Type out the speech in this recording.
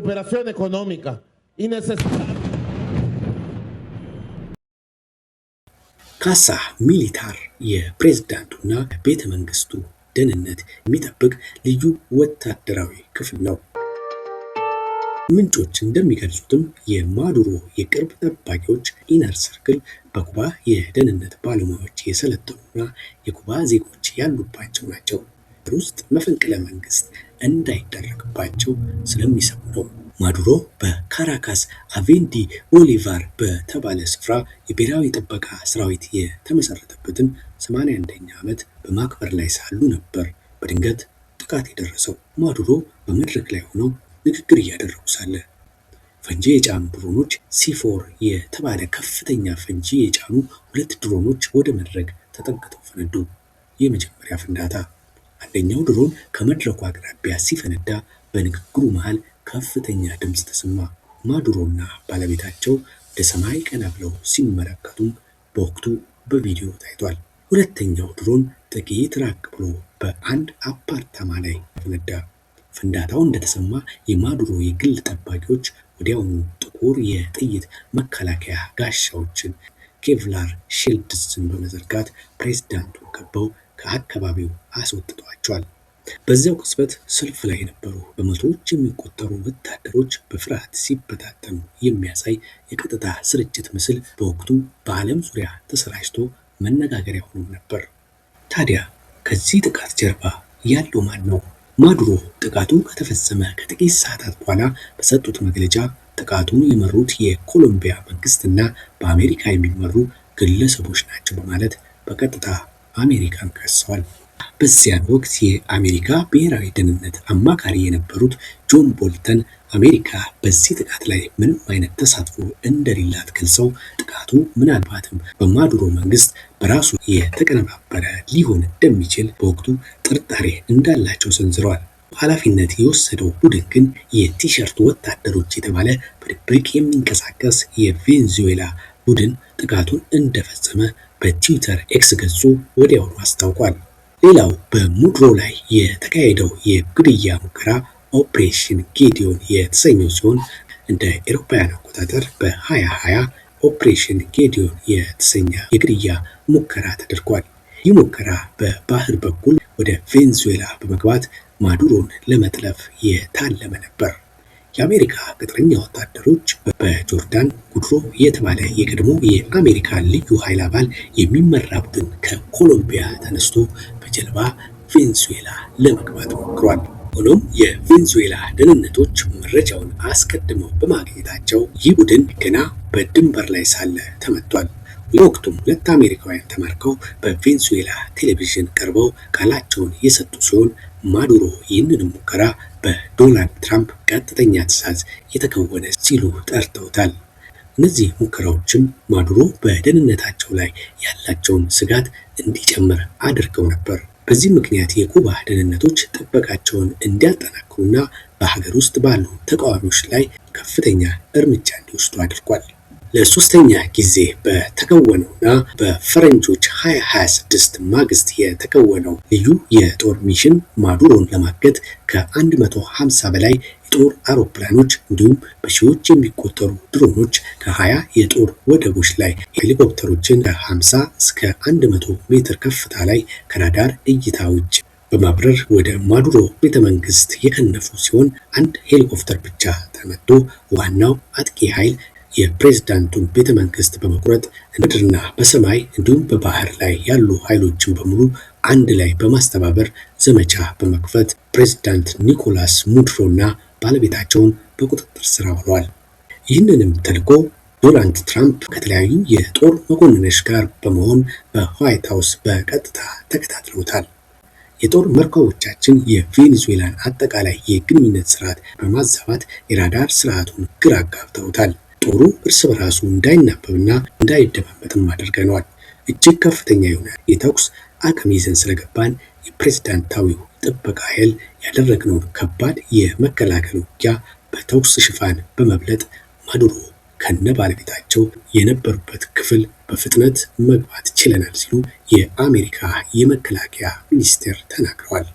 recuperación económica y necesitamos ካሳ ሚሊታር የፕሬዝዳንቱና ቤተ መንግስቱ ደህንነት የሚጠብቅ ልዩ ወታደራዊ ክፍል ነው። ምንጮች እንደሚገልጹትም የማዱሮ የቅርብ ጠባቂዎች ኢነር ሰርክል በኩባ የደህንነት ባለሙያዎች የሰለጠኑና የኩባ ዜጎች ያሉባቸው ናቸው። ውስጥ መፈንቅለ መንግስት እንዳይደረግባቸው ስለሚሰሙ ነው። ማዱሮ በካራካስ አቬንዲ ቦሊቫር በተባለ ስፍራ የብሔራዊ ጥበቃ ሰራዊት የተመሰረተበትን 81ኛ ዓመት በማክበር ላይ ሳሉ ነበር በድንገት ጥቃት የደረሰው። ማዱሮ በመድረክ ላይ ሆነው ንግግር እያደረጉ ሳለ ፈንጂ የጫኑ ድሮኖች C4 የተባለ ከፍተኛ ፈንጂ የጫኑ 2 ድሮኖች ወደ መድረክ ተጠግተው ፈነዱ። የመጀመሪያ ፍንዳታ አንደኛው ድሮን ከመድረኩ አቅራቢያ ሲፈነዳ በንግግሩ መሃል ከፍተኛ ድምጽ ተሰማ። ማዱሮና ባለቤታቸው ወደ ሰማይ ቀና ብለው ሲመለከቱ በወቅቱ በቪዲዮ ታይቷል። ሁለተኛው ድሮን ጥቂት ራቅ ብሎ በአንድ አፓርታማ ላይ ፈነዳ። ፍንዳታው እንደተሰማ የማዱሮ የግል ጠባቂዎች ወዲያውኑ ጥቁር የጥይት መከላከያ ጋሻዎችን ኬቭላር ሺልድስን በመዘርጋት ፕሬዝዳንቱን ከበው ከአካባቢው አስወጥቷቸዋል። በዚያው ቅጽበት ሰልፍ ላይ የነበሩ በመቶዎች የሚቆጠሩ ወታደሮች በፍርሃት ሲበታተኑ የሚያሳይ የቀጥታ ስርጭት ምስል በወቅቱ በዓለም ዙሪያ ተሰራጭቶ መነጋገሪያ ሆኖ ነበር። ታዲያ ከዚህ ጥቃት ጀርባ ያለው ማን ነው? ማዱሮ ጥቃቱ ከተፈጸመ ከጥቂት ሰዓታት በኋላ በሰጡት መግለጫ ጥቃቱን የመሩት የኮሎምቢያ መንግስትና በአሜሪካ የሚመሩ ግለሰቦች ናቸው በማለት በቀጥታ አሜሪካን ከሰዋል። በዚያን ወቅት የአሜሪካ ብሔራዊ ደህንነት አማካሪ የነበሩት ጆን ቦልተን አሜሪካ በዚህ ጥቃት ላይ ምንም አይነት ተሳትፎ እንደሌላት ገልጸው ጥቃቱ ምናልባትም በማዱሮ መንግስት በራሱ የተቀነባበረ ሊሆን እንደሚችል በወቅቱ ጥርጣሬ እንዳላቸው ሰንዝረዋል። ኃላፊነት የወሰደው ቡድን ግን የቲሸርት ወታደሮች የተባለ በድብቅ የሚንቀሳቀስ የቬንዙዌላ ቡድን ጥቃቱን እንደፈጸመ በትዊተር ኤክስ ገጹ ወዲያውኑ አስታውቋል። ሌላው በማዱሮ ላይ የተካሄደው የግድያ ሙከራ ኦፕሬሽን ጌዲዮን የተሰኘው ሲሆን እንደ አውሮፓውያን አቆጣጠር በ2020 ኦፕሬሽን ጌዲዮን የተሰኘ የግድያ ሙከራ ተደርጓል። ይህ ሙከራ በባህር በኩል ወደ ቬንዙዌላ በመግባት ማዱሮን ለመጥለፍ የታለመ ነበር። የአሜሪካ ቅጥረኛ ወታደሮች በጆርዳን ጉድሮ የተባለ የቀድሞ የአሜሪካ ልዩ ኃይል አባል የሚመራ ቡድን ከኮሎምቢያ ተነስቶ በጀልባ ቬንዙዌላ ለመግባት ሞክሯል። ሆኖም የቬንዙዌላ ደህንነቶች መረጃውን አስቀድመው በማግኘታቸው ይህ ቡድን ገና በድንበር ላይ ሳለ ተመቷል። ለወቅቱም 2 አሜሪካውያን ተማርከው በቬንዙዌላ ቴሌቪዥን ቀርበው ቃላቸውን የሰጡ ሲሆን ማዱሮ ይህንን ሙከራ በዶናልድ ትራምፕ ቀጥተኛ ትዕዛዝ የተከወነ ሲሉ ጠርተውታል። እነዚህ ሙከራዎችም ማዱሮ በደህንነታቸው ላይ ያላቸውን ስጋት እንዲጨምር አድርገው ነበር። በዚህ ምክንያት የኩባ ደህንነቶች ጥበቃቸውን እንዲያጠናክሩና በሀገር ውስጥ ባሉ ተቃዋሚዎች ላይ ከፍተኛ እርምጃ እንዲወስዱ አድርጓል። ለሶስተኛ ጊዜ በተከወነውና በፈረንጆች 2026 ማግስት የተከወነው ልዩ የጦር ሚሽን ማዱሮን ለማገት ከ150 በላይ የጦር አውሮፕላኖች እንዲሁም በሺዎች የሚቆጠሩ ድሮኖች ከ20 የጦር ወደቦች ላይ ሄሊኮፕተሮችን ከ50 እስከ 100 ሜትር ከፍታ ላይ ከራዳር እይታ ውጭ በማብረር ወደ ማዱሮ ቤተመንግስት የከነፉ ሲሆን አንድ ሄሊኮፕተር ብቻ ተመቶ ዋናው አጥቂ ኃይል የፕሬዝዳንቱን ቤተመንግስት በመቁረጥ ምድርና በሰማይ እንዲሁም በባህር ላይ ያሉ ኃይሎችን በሙሉ አንድ ላይ በማስተባበር ዘመቻ በመክፈት ፕሬዝዳንት ኒኮላስ ማዱሮና ባለቤታቸውን በቁጥጥር ስር አውለዋል። ይህንንም ተልዕኮ ዶናልድ ትራምፕ ከተለያዩ የጦር መኮንኖች ጋር በመሆን በዋይት ሃውስ በቀጥታ ተከታትለውታል። የጦር መርከቦቻችን የቬኔዙዌላን አጠቃላይ የግንኙነት ስርዓት በማዛባት የራዳር ስርዓቱን ግራ አጋብተውታል። ጦሩ እርስ በራሱ እንዳይናበብና እንዳይደማመጥም አድርገነዋል። እጅግ ከፍተኛ የሆነ የተኩስ አቅም ይዘን ስለገባን የፕሬዝዳንታዊው ጥበቃ ኃይል ያደረግነውን ከባድ የመከላከል ውጊያ በተኩስ ሽፋን በመብለጥ ማዱሮ ከነ ባለቤታቸው የነበሩበት ክፍል በፍጥነት መግባት ችለናል ሲሉ የአሜሪካ የመከላከያ ሚኒስቴር ተናግረዋል።